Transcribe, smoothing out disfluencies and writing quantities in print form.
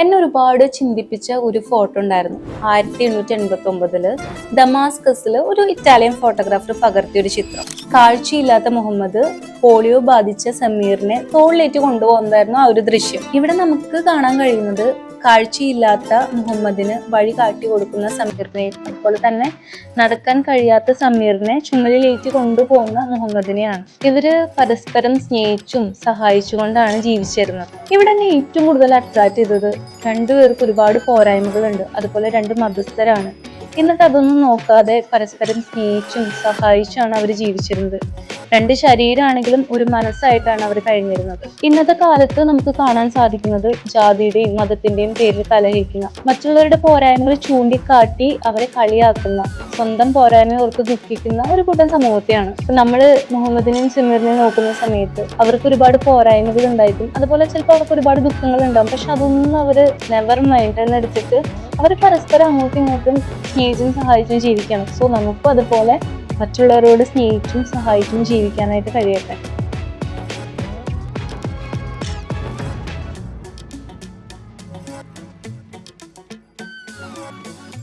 എന്നെ ഒരുപാട് ചിന്തിപ്പിച്ച ഒരു ഫോട്ടോ ഉണ്ടായിരുന്നു. 1889 ഡമാസ്കസിൽ ഒരു ഇറ്റാലിയൻ ഫോട്ടോഗ്രാഫർ പകർത്തിയ ഒരു ചിത്രം. കാഴ്ചയില്ലാത്ത മുഹമ്മദ് പോളിയോ ബാധിച്ച സമീറിനെ തോളിലേറ്റ് കൊണ്ടുപോകുന്നതായിരുന്നു ആ ഒരു ദൃശ്യം. ഇവിടെ നമുക്ക് കാണാൻ കഴിയുന്നത് കാഴ്ചയില്ലാത്ത മുഹമ്മദിന് വഴി കാട്ടി കൊടുക്കുന്ന സമീറിനെയും അതുപോലെ തന്നെ നടക്കാൻ കഴിയാത്ത സമീറിനെ ചുമലിലേറ്റ് കൊണ്ടുപോകുന്ന മുഹമ്മദിനെയാണ്. ഇവര് പരസ്പരം സ്നേഹിച്ചും സഹായിച്ചുകൊണ്ടാണ് ജീവിച്ചിരുന്നത്. ഇവിടെ എന്നെ ഏറ്റവും കൂടുതൽ അട്രാക്ട് ചെയ്തത് രണ്ടുപേർക്ക് ഒരുപാട് പോരായ്മകളുണ്ട്, അതുപോലെ രണ്ട് മതസ്ഥരാണ്. എന്നിട്ട് അതൊന്നും നോക്കാതെ പരസ്പരം സ്നേഹിച്ചും സഹായിച്ചാണ് അവർ ജീവിച്ചിരുന്നത്. രണ്ട് ശരീരമാണെങ്കിലും ഒരു മനസ്സായിട്ടാണ് അവർ കഴിഞ്ഞിരുന്നത്. ഇന്നത്തെ കാലത്ത് നമുക്ക് കാണാൻ സാധിക്കുന്നത് ജാതിയുടെയും മതത്തിന്റെയും പേരിൽ കലഹിക്കുന്ന, മറ്റുള്ളവരുടെ പോരായ്മകൾ ചൂണ്ടിക്കാട്ടി അവരെ കളിയാക്കുന്ന, സ്വന്തം പോരായ്മ ഓർക്ക് ദുഃഖിക്കുന്ന ഒരു കൂട്ടം സമൂഹത്തെയാണ്. ഇപ്പൊ നമ്മള് മുഹമ്മദിനെയും സമീറിനെയും നോക്കുന്ന സമയത്ത് അവർക്ക് ഒരുപാട് പോരായ്മകൾ ഉണ്ടായിരിക്കും, അതുപോലെ ചിലപ്പോൾ അവർക്ക് ഒരുപാട് ദുഃഖങ്ങൾ ഉണ്ടാകും. പക്ഷെ അതൊന്നും അവര് നെവർ മൈൻഡ് എന്നെടുത്തിട്ട് അവർ പരസ്പരം അങ്ങോട്ടും ഇങ്ങോട്ടും സ്നേഹിച്ചും സഹായിച്ചും ജീവിക്കണം. സോ നമുക്കും അതുപോലെ മറ്റുള്ളവരോട് സ്നേഹിച്ചും സഹായിച്ചും ജീവിക്കാനായിട്ട് കഴിയട്ടെ.